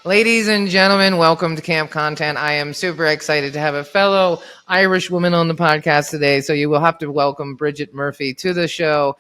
Ladies and gentlemen, welcome to Camp Content. I am super excited to have a fellow Irish woman on the podcast today. So you will have to welcome Bridget Murphy to the show.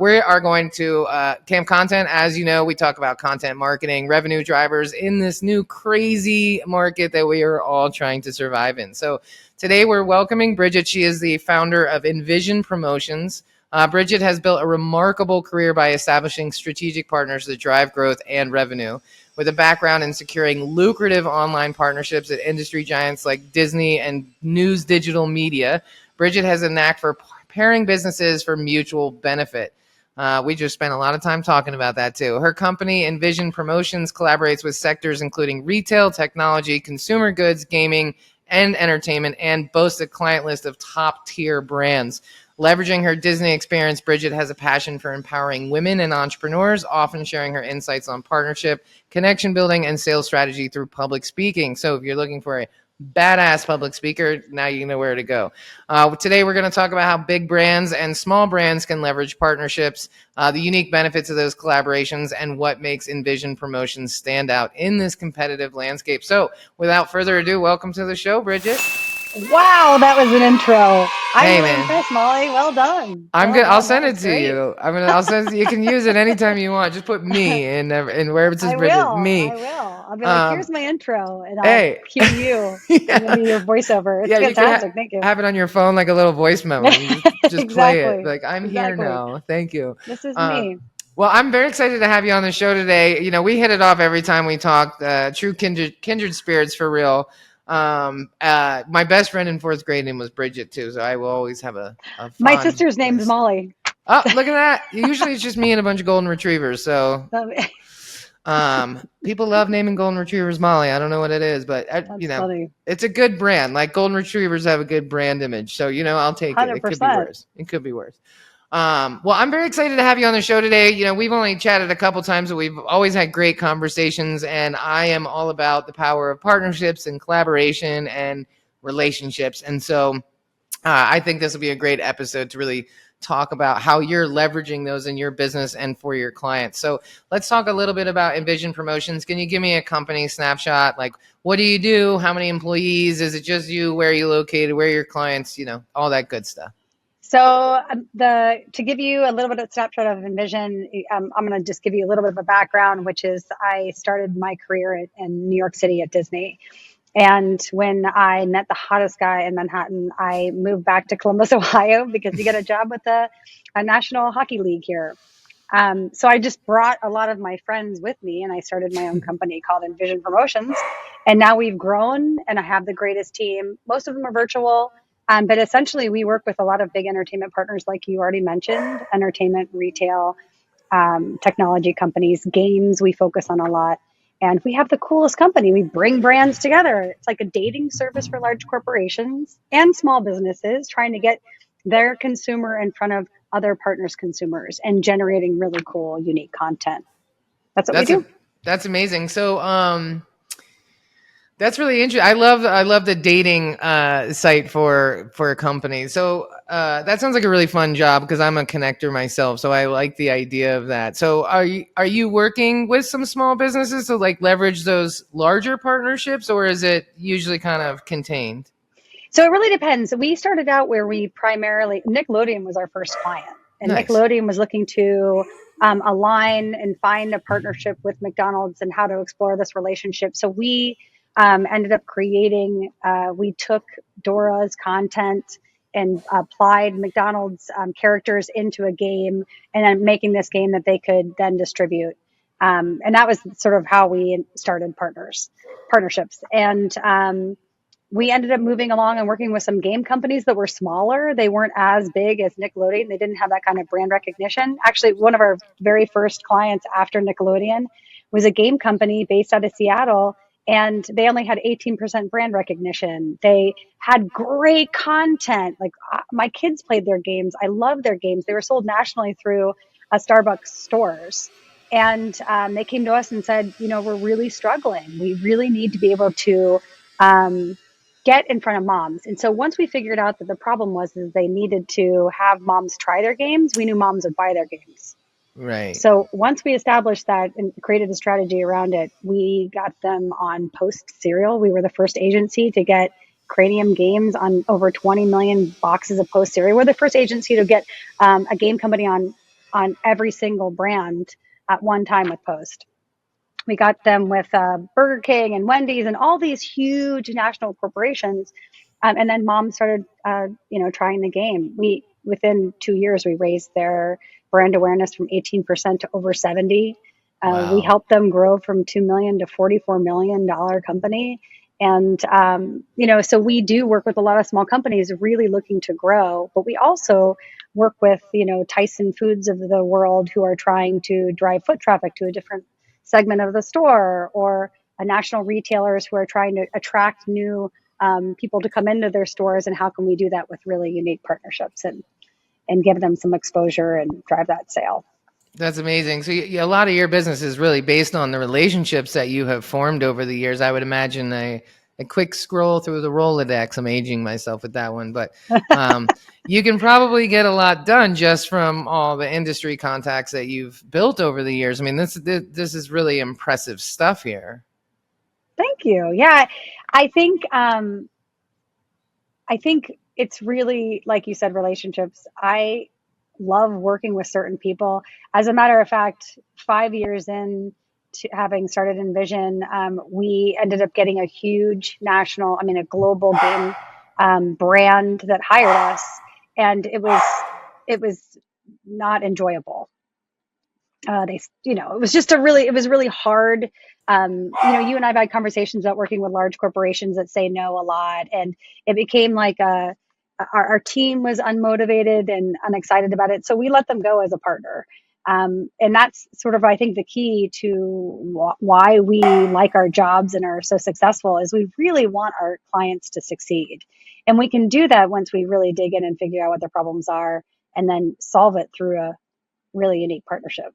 We are going to Camp Content. As you know, we talk about content marketing, revenue drivers in this new crazy market that we are all trying to survive in. So today we're welcoming Bridget. She is the founder of Envision Promotions. Bridget has built a remarkable career by establishing strategic partners that drive growth and revenue. With a background in securing lucrative online partnerships at industry giants like Disney and News Digital Media, Bridget has a knack for pairing businesses for mutual benefit. We just spent a lot of time talking about that too. Her company, Envision Promotions, collaborates with sectors including retail, technology, consumer goods, gaming, and entertainment, and boasts a client list of top-tier brands. Leveraging her Disney experience, Bridget has a passion for empowering women and entrepreneurs, often sharing her insights on partnership, connection building, and sales strategy through public speaking. So if you're looking for a badass public speaker, now you know where to go. Today, we're going to talk about how big brands and small brands can leverage partnerships, the unique benefits of those collaborations, and what makes Envision Promotions stand out in this competitive landscape. So without further ado, welcome to the show, Bridget. Wow, that was an intro. I'm Hey, really man. impressed, Molly. Well done. I'm Well good. I'll done. That send was it to great. you. I'll send it. You can use it anytime you want. Just put me in wherever it says I Bridget. will. Me. I will. I'll be like, Um. here's my intro, and I'll Hey. cue you. I'm gonna Yeah. be your voiceover. It's Yeah. You can fantastic. Thank you. have it on your phone like a little voice memo. You just play it. Exactly. Like I'm here Exactly. now. Thank you. This is Um. me. Well, I'm very excited to have you on the show today. You know, we hit it off every time we talk. True kindred spirits for real. My best friend in fourth grade name was Bridget too, so I will always have a My fond sister's name's place. Molly. Oh, look at that! Usually it's just me and a bunch of golden retrievers. So That's people love naming golden retrievers Molly. I don't know what it is, but funny. it's a good brand. Like golden retrievers have a good brand image. So I'll take it. It could be 100%. worse. It could be worse. Well, I'm very excited to have you on the show today. We've only chatted a couple times, but we've always had great conversations, and I am all about the power of partnerships and collaboration and relationships. And so I think this will be a great episode to really talk about how you're leveraging those in your business and for your clients. So let's talk a little bit about Envision Promotions. Can you give me a company snapshot? Like, what do you do? How many employees? Is it just you? Where are you located? Where are your clients? All that good stuff. So to give you a little bit of snapshot of Envision, I'm going to just give you a little bit of a background, which is I started my career in New York City at Disney. And when I met the hottest guy in Manhattan, I moved back to Columbus, Ohio, because he got a job with a National Hockey League here. So I just brought a lot of my friends with me, and I started my own company called Envision Promotions. And now we've grown, and I have the greatest team. Most of them are virtual, but essentially we work with a lot of big entertainment partners, like you already mentioned, entertainment, retail, technology companies, games. We focus on a lot. And we have the coolest company. We bring brands together. It's like a dating service for large corporations and small businesses trying to get their consumer in front of other partners' consumers and generating really cool, unique content. That's what we That's a do. that's amazing. So that's really interesting. I love the dating site for a company. So that sounds like a really fun job because I'm a connector myself. So I like the idea of that. So are you working with some small businesses to like leverage those larger partnerships, or is it usually kind of contained? So it really depends. We started out where we primarily, Nickelodeon was our first client, and Nice. Nickelodeon was looking to align and find a partnership with McDonald's and how to explore this relationship. So we ended up we took Dora's content and applied McDonald's characters into a game and then making this game that they could then distribute. And that was sort of how we started partnerships. And we ended up moving along and working with some game companies that were smaller. They weren't as big as Nickelodeon. They didn't have that kind of brand recognition. Actually, one of our very first clients after Nickelodeon was a game company based out of Seattle, and they only had 18% brand recognition. They had great content. Like my kids played their games. I love their games. They were sold nationally through Starbucks stores. And they came to us and said, we're really struggling. We really need to be able to get in front of moms. And so once we figured out that the problem was is they needed to have moms try their games, we knew moms would buy their games. Right. So once we established that and created a strategy around it, we got them on Post cereal. We were the first agency to get Cranium Games on over 20 million boxes of Post cereal. We're the first agency to get a game company on every single brand at one time with Post. We got them with Burger King and Wendy's and all these huge national corporations. And then mom started, trying the game. Within 2 years, we raised their brand awareness from 18% to over 70. We Wow. helped them grow from 2 million to $44 million company. And, so we do work with a lot of small companies really looking to grow, but we also work with, Tyson Foods of the world who are trying to drive foot traffic to a different segment of the store, or a national retailers who are trying to attract new people to come into their stores. And how can we do that with really unique partnerships and give them some exposure and drive that sale? That's amazing. So a lot of your business is really based on the relationships that you have formed over the years. I would imagine a quick scroll through the Rolodex. I'm aging myself with that one, but you can probably get a lot done just from all the industry contacts that you've built over the years. I mean, this is really impressive stuff here. Thank you. Yeah, I think I think it's really, like you said, relationships. I love working with certain people. As a matter of fact, 5 years in to having started Envision, we ended up getting a huge a global game brand that hired us, and it was not enjoyable. It was just it was really hard. You and I've had conversations about working with large corporations that say no a lot, and it became like our team was unmotivated and unexcited about it, so we let them go as a partner. And that's sort of, I think, the key to why we like our jobs and are so successful is we really want our clients to succeed, and we can do that once we really dig in and figure out what their problems are, and then solve it through a really unique partnership.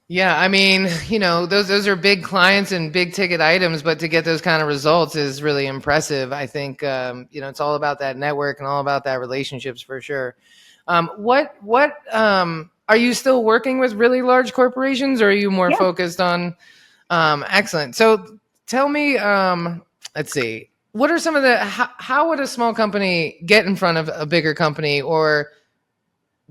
Yeah, I mean, those are big clients and big ticket items, but to get those kind of results is really impressive. I think it's all about that network and all about that relationships for sure. What are you still working with really large corporations, or are you more Yeah. focused on excellent? So tell me, let's see, what are some of the how would a small company get in front of a bigger company, or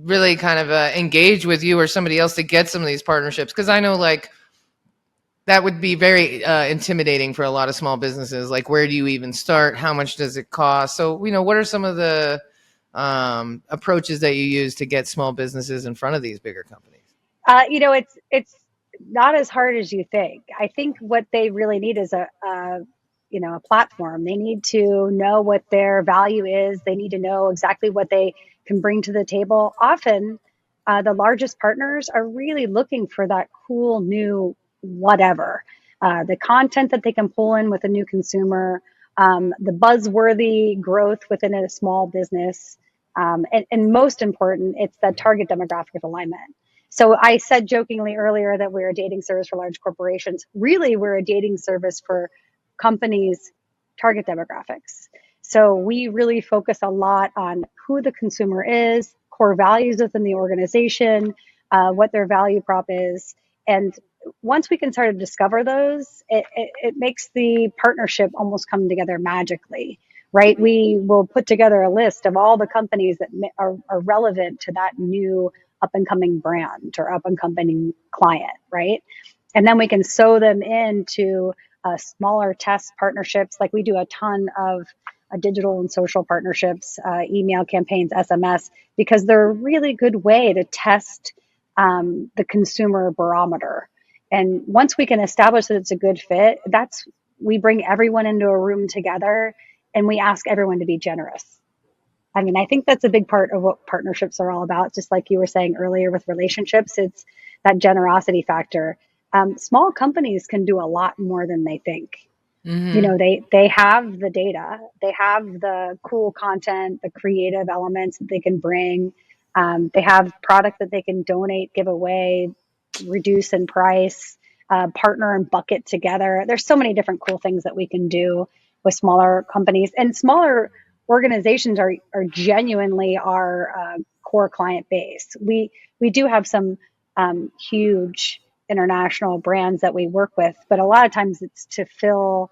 really kind of engage with you or somebody else to get some of these partnerships? Because I know like that would be very intimidating for a lot of small businesses. Like, where do you even start? How much does it cost? So, what are some of the approaches that you use to get small businesses in front of these bigger companies? It's not as hard as you think. I think what they really need is a platform. They need to know what their value is. They need to know exactly what they can bring to the table. Often, the largest partners are really looking for that cool new whatever, the content that they can pull in with a new consumer, the buzzworthy growth within a small business, and most important, it's that target demographic alignment. So I said jokingly earlier that we're a dating service for large corporations. Really, we're a dating service for companies' target demographics. So we really focus a lot on who the consumer is, core values within the organization, what their value prop is. And once we can start to discover those, it makes the partnership almost come together magically, right? We will put together a list of all the companies that are relevant to that new up and coming brand or up and coming client, right? And then we can sew them into smaller test partnerships. Like we do a ton of digital and social partnerships, email campaigns, SMS, because they're a really good way to test the consumer barometer. And once we can establish that it's a good fit, we bring everyone into a room together and we ask everyone to be generous. I mean, I think that's a big part of what partnerships are all about. Just like you were saying earlier with relationships, it's that generosity factor. Small companies can do a lot more than they think. Mm-hmm. They have the data, they have the cool content, the creative elements that they can bring. They have product that they can donate, give away, reduce in price, partner and bucket together. There's so many different cool things that we can do with smaller companies, and smaller organizations are genuinely our core client base. We do have some huge international brands that we work with, but a lot of times it's to fill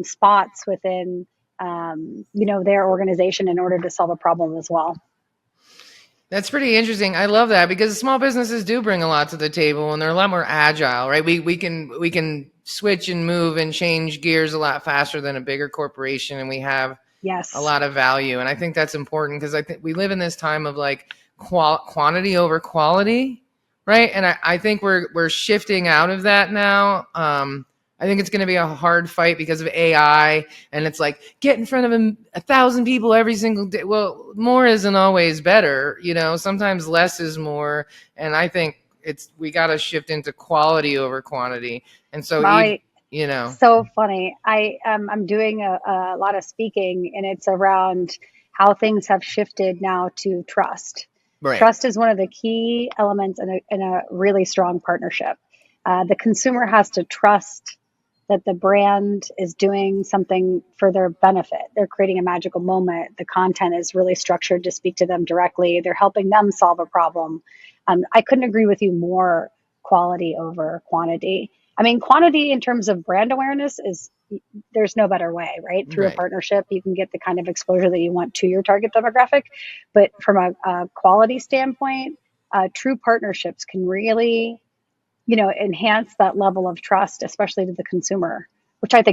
spots within their organization in order to solve a problem as well. That's pretty interesting. I love that because small businesses do bring a lot to the table and they're a lot more agile, right? We can switch and move and change gears a lot faster than a bigger corporation, and we have a lot of value. And I think that's important because I think we live in this time of like quantity over quality, right? And I think we're shifting out of that now. I think it's going to be a hard fight because of AI, and it's like get in front of 1,000 people every single day. Well, more isn't always better, sometimes less is more. And I think we got to shift into quality over quantity. And so, Molly, so funny. I'm doing a lot of speaking, and it's around how things have shifted now to trust. Right. Trust is one of the key elements in a really strong partnership. The consumer has to trust that the brand is doing something for their benefit. They're creating a magical moment. The content is really structured to speak to them directly. They're helping them solve a problem. I couldn't agree with you more, quality over quantity. I mean, quantity in terms of brand awareness there's no better way, right? Through a partnership, you can get the kind of exposure that you want to your target demographic. But from a quality standpoint, true partnerships can really enhance that level of trust, especially to the consumer, which I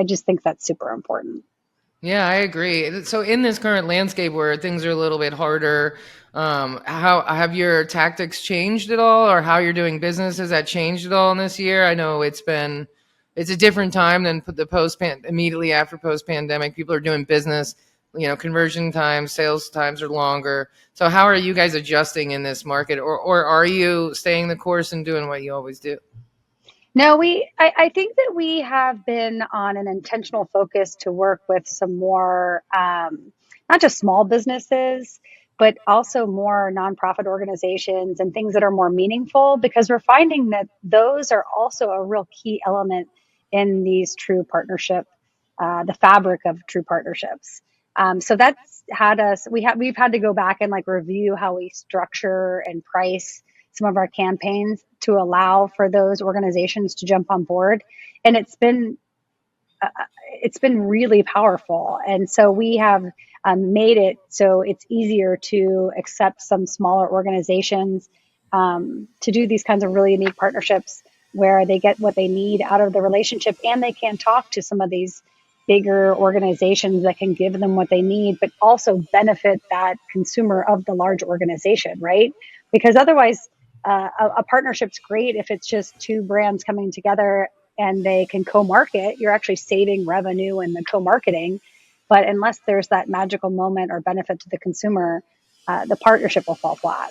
just think that's super important. Yeah, I agree. So in this current landscape where things are a little bit harder, how have your tactics changed at all, or how you're doing business? Has that changed at all in this year? I know it's a different time than immediately after post-pandemic. People are doing business, conversion times, sales times are longer. So how are you guys adjusting in this market, or are you staying the course and doing what you always do? No, I think that we have been on an intentional focus to work with some more, not just small businesses, but also more nonprofit organizations and things that are more meaningful, because we're finding that those are also a real key element in these true partnership, the fabric of true partnerships. So that's we've had to go back and like review how we structure and price some of our campaigns to allow for those organizations to jump on board. And it's been really powerful. And so we have made it so it's easier to accept some smaller organizations to do these kinds of really unique partnerships where they get what they need out of the relationship, and they can talk to some of these bigger organizations that can give them what they need, but also benefit that consumer of the large organization, right? Because otherwise, a partnership's great if it's just two brands coming together and they can co-market. You're actually saving revenue in the co-marketing. But unless there's that magical moment or benefit to the consumer, the partnership will fall flat.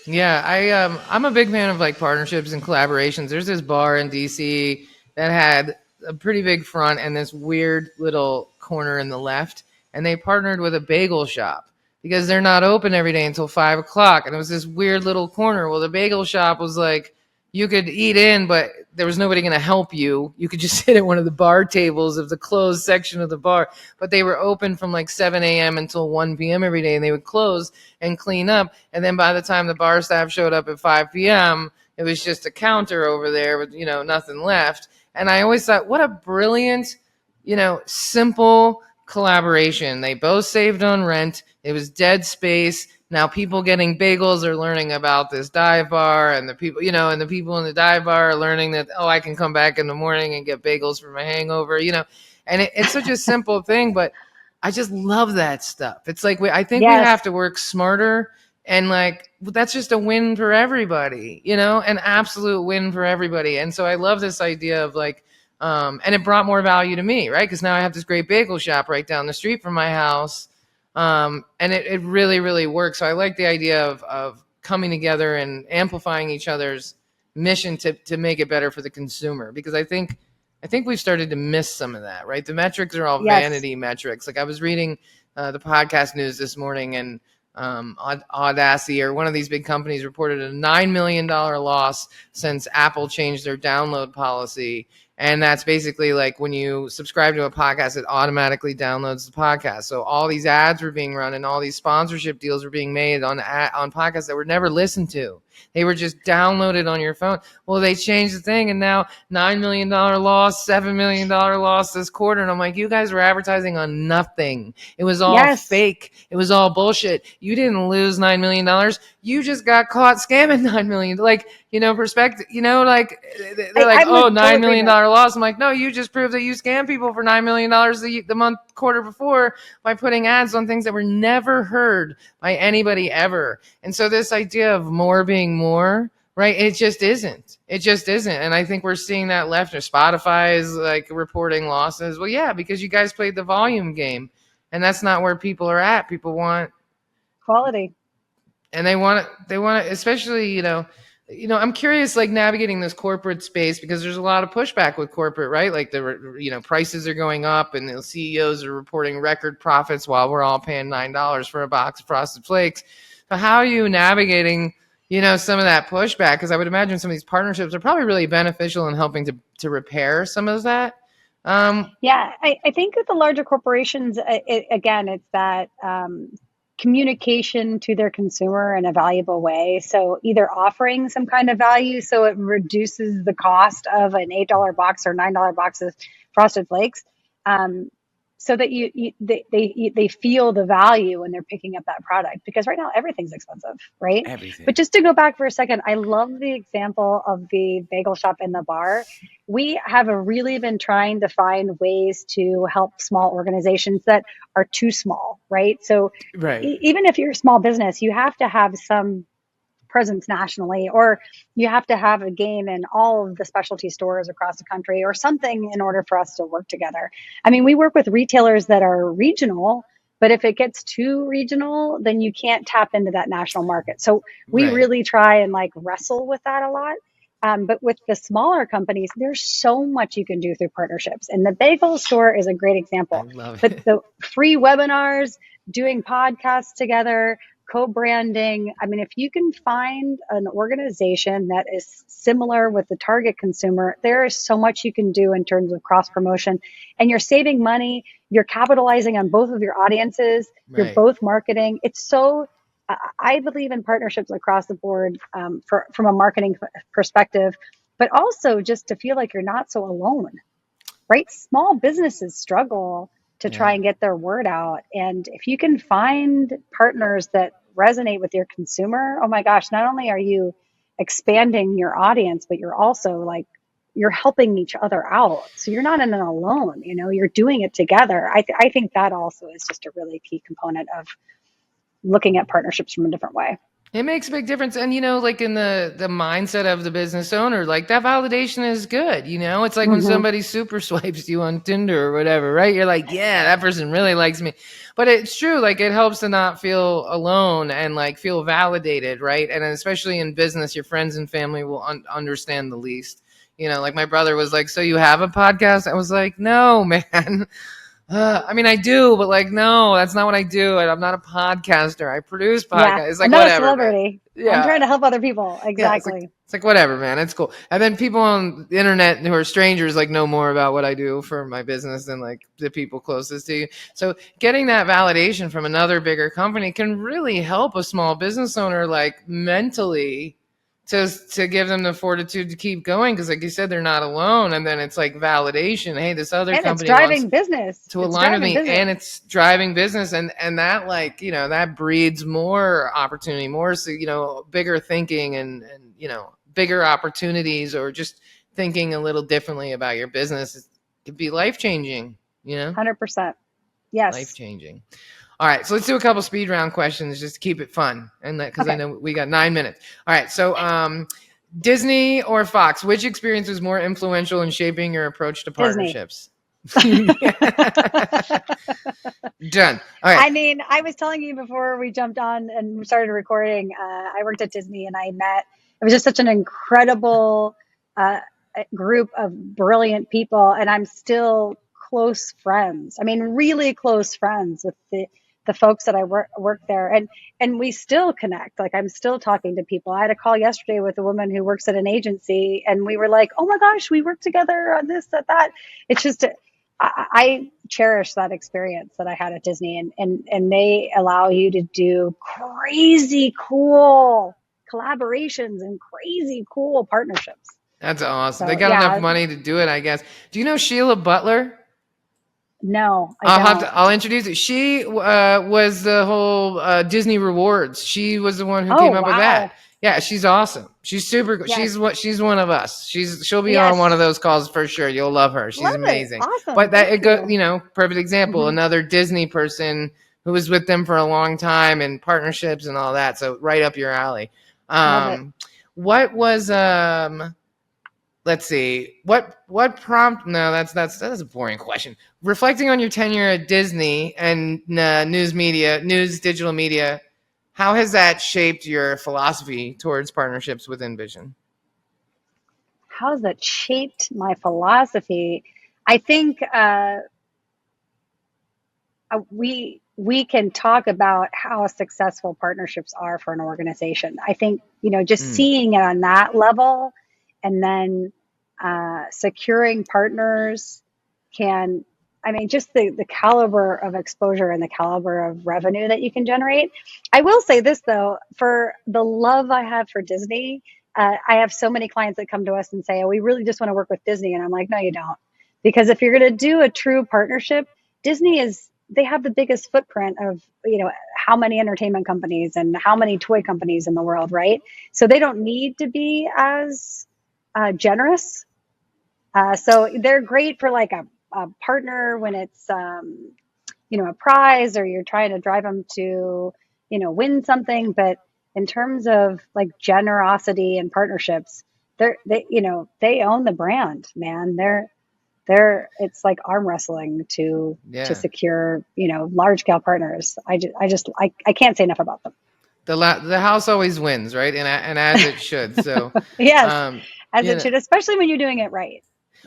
Yeah, I'm a big fan of like partnerships and collaborations. There's this bar in DC that had a pretty big front and this weird little corner in the left, and they partnered with a bagel shop because they're not open every day until 5 o'clock. And it was this weird little corner. Well, the bagel shop was like, you could eat in, but there was nobody going to help you. You could just sit at one of the bar tables of the closed section of the bar. But they were open from like 7 a.m. until 1 p.m. every day, and they would close and clean up. And then by the time the bar staff showed up at 5 p.m., it was just a counter over there with, nothing left. And I always thought, what a brilliant, simple collaboration. They both saved on rent. It was dead space. Now people getting bagels are learning about this dive bar, and the people, and the people in the dive bar are learning that, I can come back in the morning and get bagels for my hangover, and it's such a simple thing, but I just love that stuff. It's like, I think we have to work smarter, and like, that's just a win for everybody, an absolute win for everybody. And so I love this idea of like, and it brought more value to me, right? Because now I have this great bagel shop right down the street from my house. And it really, really works. So I like the idea of coming together and amplifying each other's mission to make it better for the consumer, because I think we've started to miss some of that, right? The metrics are all vanity metrics. Like I was reading the podcast news this morning, and Audacity or one of these big companies reported a $9 million loss since Apple changed their download policy. And that's basically like when you subscribe to a podcast, it automatically downloads the podcast. So all these ads were being run and all these sponsorship deals were being made on podcasts that were never listened to. They were just downloaded on your phone. Well, they changed the thing, and now $9 million loss, $7 million loss this quarter. And I'm like, you guys were advertising on nothing. It was all Yes. fake. It was all bullshit. You didn't lose $9 million. You just got caught scamming $9 million. Like, perspective, like they're like, oh, $9 million loss. I'm like, no, you just proved that you scam people for $9 million the quarter before by putting ads on things that were never heard by anybody ever. And so this idea of more being more, right? It just isn't. And I think we're seeing that left. Or Spotify is like reporting losses. Well, yeah, because you guys played the volume game, and that's not where people are at. People want quality, and they want it, especially, I'm curious, like navigating this corporate space, because there's a lot of pushback with corporate, right? Like the prices are going up and the CEOs are reporting record profits while we're all paying $9 for a box of Frosted Flakes. So how are you navigating, some of that pushback? Because I would imagine some of these partnerships are probably really beneficial in helping to repair some of that. Yeah, I think with the larger corporations, it's that communication to their consumer in a valuable way. So either offering some kind of value so it reduces the cost of an $8 box or $9 box of Frosted Flakes, so that they feel the value when they're picking up that product, because right now everything's expensive, right? Everything. But just to go back for a second, I love the example of the bagel shop in the bar. We have really been trying to find ways to help small organizations that are too small, right? So right. Even if you're a small business, you have to have some presence nationally, or you have to have a game in all of the specialty stores across the country or something in order for us to work together. I mean, we work with retailers that are regional, but if it gets too regional, then you can't tap into that national market. So we really try and wrestle with that a lot. But with the smaller companies, there's so much you can do through partnerships. And the bagel store is a great example. I love but it. the free webinars, doing podcasts together, co-branding. I mean, if you can find an organization that is similar with the target consumer, there is so much you can do in terms of cross promotion, and you're saving money. You're capitalizing on both of your audiences. You're both marketing. It's so, I believe in partnerships across the board, from a marketing perspective, but also just to feel like you're not so alone, right? Small businesses struggle to try and get their word out. And if you can find partners that resonate with your consumer, oh my gosh, not only are you expanding your audience, but you're also you're helping each other out. So you're not in it alone, you're doing it together. I think that also is just a really key component of looking at partnerships from a different way. It makes a big difference. And, like in the mindset of the business owner, like that validation is good. It's like when somebody super swipes you on Tinder or whatever, right? You're like, yeah, that person really likes me. But it's true. Like it helps to not feel alone and feel validated, right? And especially in business, your friends and family will understand the least. Like my brother was like, so you have a podcast? I was like, no, man. I mean, I do, but no, that's not what I do. I'm not a podcaster. I produce podcasts. Yeah, it's like, I'm not whatever, a celebrity. Yeah. I'm trying to help other people. Exactly. Yeah, it's like whatever, man. It's cool. And then people on the internet who are strangers know more about what I do for my business than the people closest to you. So getting that validation from another bigger company can really help a small business owner mentally to give them the fortitude to keep going, because like you said, they're not alone. And then it's validation. Hey, this other company it's driving business to align with me, and it's driving business, and that that breeds more opportunity, more bigger thinking, and bigger opportunities, or just thinking a little differently about your business. It could be life changing. 100%. Yes. Life changing. All right, so let's do a couple speed round questions just to keep it fun, and because I know we got 9 minutes. All right, so Disney or Fox, which experience was more influential in shaping your approach to partnerships? Done. All right. I mean, I was telling you before we jumped on and started recording, I worked at Disney, and it was just such an incredible group of brilliant people, and I'm still close friends. I mean, really close friends with the the folks that I work there, and we still connect. Like I'm still talking to people. I had a call yesterday with a woman who works at an agency, and we were like, "Oh my gosh, we worked together on this, that." It's just I cherish that experience that I had at Disney, and they allow you to do crazy cool collaborations and crazy cool partnerships. That's awesome. They So got enough yeah, money to do it, I guess. Do you know Sheila Butler? no, I don't. I'll introduce it. She was the whole Disney Rewards. She was the one who Oh came up with wow, that. Yeah, she's awesome. She's super. yes, She's one of us. She'll be on one of yes, those calls for sure. You'll love her. She's love it. amazing. Awesome, But that thank it go, you. perfect example. Hmm. Another Disney person who was with them for a long time and partnerships and all that. So right up your alley. Love it. What was let's see what prompt no that's a boring question. Reflecting on your tenure at Disney and news digital media, how has that shaped your philosophy towards partnerships with Envision? How has that shaped my philosophy? I think we can talk about how successful partnerships are for an organization. I think just Mm, seeing it on that level, and then securing partners can. I mean, just the caliber of exposure and the caliber of revenue that you can generate. I will say this though, for the love I have for Disney, I have so many clients that come to us and say, "Oh, we really just want to work with Disney," and I'm like, "No, you don't," because if you're going to do a true partnership, Disney is they have the biggest footprint of how many entertainment companies and how many toy companies in the world, right? So they don't need to be as generous. So they're great for like a partner when it's a prize or you're trying to drive them to win something. But in terms of like generosity and partnerships, they own the brand, man. They're it's like arm wrestling to yeah. secure large scale partners. I can't say enough about them. The house always wins, right? And as it should. So Yes, um as you it know should, especially when you're doing it right.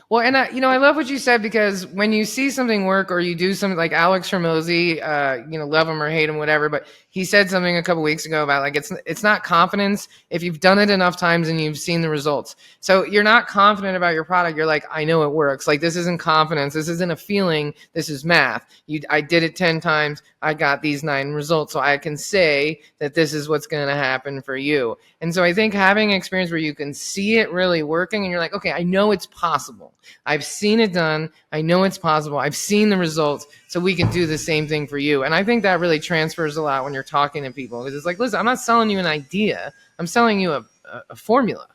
Well, and I love what you said, because when you see something work or you do something like Alex Hormozy, love him or hate him, whatever, but he said something a couple weeks ago about like it's not confidence if you've done it enough times and you've seen the results. So you're not confident about your product. You're like, I know it works. Like this isn't confidence. This isn't a feeling. This is math. I did it 10 times. I got these 9 results, so I can say that this is what's going to happen for you. And so I think having an experience where you can see it really working and you're like, okay, I know it's possible. I've seen it done. I know it's possible. I've seen the results. So we can do the same thing for you. And I think that really transfers a lot when you're talking to people, because it's like, listen, I'm not selling you an idea. I'm selling you a formula.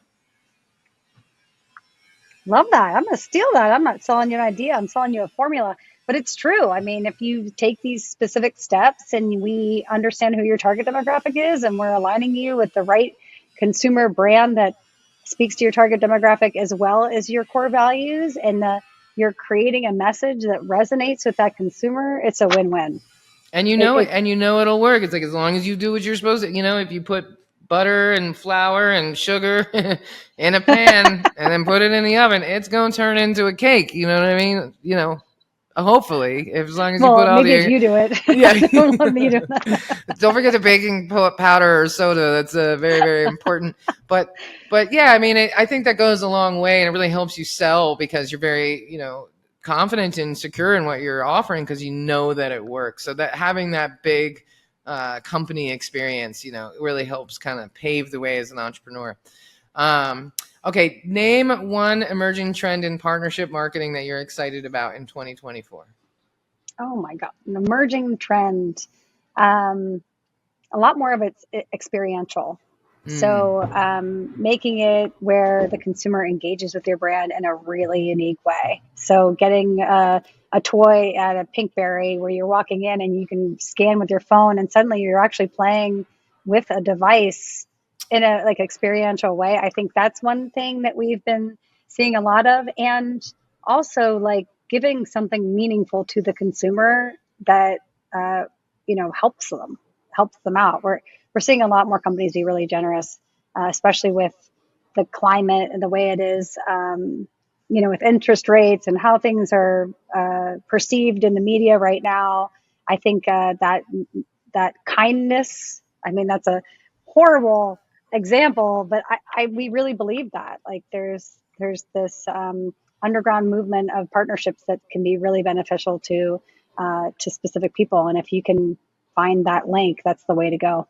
Love that. I'm going to steal that. I'm not selling you an idea. I'm selling you a formula. But it's true. I mean, if you take these specific steps and we understand who your target demographic is and we're aligning you with the right consumer brand that speaks to your target demographic as well as your core values, and you're creating a message that resonates with that consumer, it's a win-win. And you It, know it, it and you know it'll work. It's like, as long as you do what you're supposed to, if you put butter and flour and sugar in a pan and then put it in the oven, it's going to turn into a cake. You know what I mean? Hopefully, if as long as you put well, all maybe if the you do it. yeah. Don't let me do that. Don't forget the baking powder or soda. That's very, very important. But yeah, I mean, I think that goes a long way, and it really helps you sell, because you're very, confident and secure in what you're offering because you know that it works. So that having that big company experience, really helps kind of pave the way as an entrepreneur. Okay, name one emerging trend in partnership marketing that you're excited about in 2024. Oh my God, an emerging trend. Um, a lot more of it's experiential. So Hmm. making it where the consumer engages with your brand in a really unique way. So getting a toy at a Pinkberry where you're walking in and you can scan with your phone and suddenly you're actually playing with a device in a like experiential way. I think that's one thing that we've been seeing a lot of, and also like giving something meaningful to the consumer that uh, helps them out. We're seeing a lot more companies be really generous, especially with the climate and the way it is, with interest rates and how things are perceived in the media right now. I think that kindness, I mean, that's a horrible example, but we really believe that. Like there's this underground movement of partnerships that can be really beneficial to specific people. And if you can find that link, that's the way to go.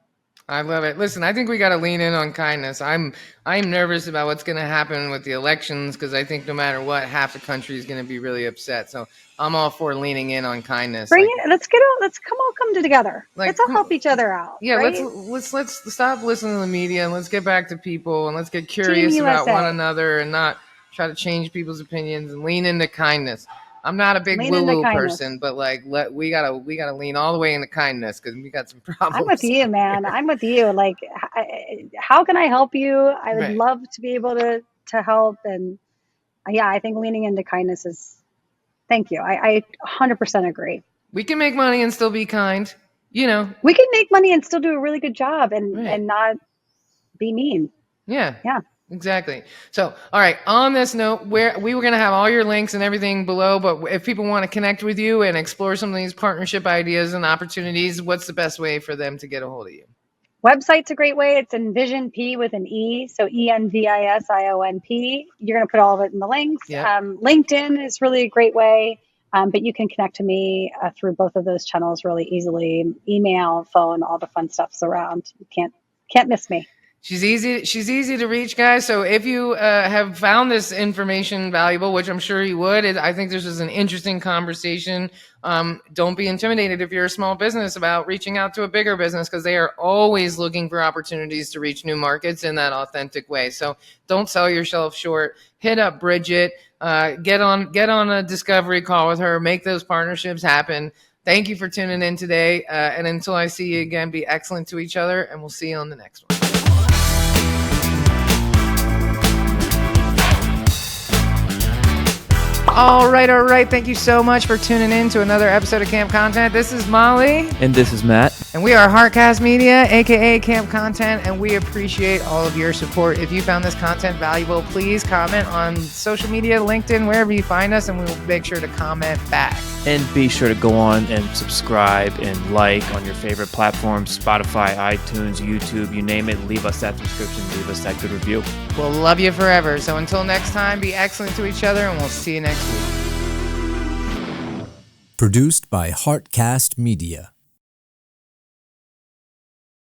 I love it. Listen, I think we got to lean in on kindness. I'm nervous about what's going to happen with the elections because I think no matter what, half the country is going to be really upset. So I'm all for leaning in on kindness. Bring it. Let's all come together. Let's all help each other out. Yeah, right? let's stop listening to the media and let's get back to people and let's get curious about one another and not try to change people's opinions and lean into kindness. I'm not a big woo-woo person, but like we gotta lean all the way into kindness because we got some problems. I'm with you, man. I'm with you. Like, how can I help you? I would love to be able to help, and yeah, I think leaning into kindness is. Thank you. I 100% agree. We can make money and still be kind. We can make money and still do a really good job and not be mean. Yeah. Exactly. So, all right. On this note, we were going to have all your links and everything below, but if people want to connect with you and explore some of these partnership ideas and opportunities, what's the best way for them to get a hold of you? Website's a great way. It's Envision P with an E, so ENVISIONP. You're going to put all of it in the links. Yep. LinkedIn is really a great way, but you can connect to me through both of those channels really easily. Email, phone, all the fun stuff's around. You can't miss me. She's easy to reach, guys. So if you have found this information valuable, which I'm sure you would, I think this is an interesting conversation. Don't be intimidated if you're a small business about reaching out to a bigger business because they are always looking for opportunities to reach new markets in that authentic way. So don't sell yourself short. Hit up Bridget. Get on a discovery call with her. Make those partnerships happen. Thank you for tuning in today. And until I see you again, be excellent to each other, and we'll see you on the next one. All right. Thank you so much for tuning in to another episode of Camp Content. This is Molly. And this is Matt. And we are Heartcast Media, a.k.a. Camp Content, and we appreciate all of your support. If you found this content valuable, please comment on social media, LinkedIn, wherever you find us, and we will make sure to comment back. And be sure to go on and subscribe and like on your favorite platforms, Spotify, iTunes, YouTube, you name it. Leave us that subscription. Leave us that good review. We'll love you forever. So until next time, be excellent to each other, and we'll see you next week. Produced by Heartcast Media.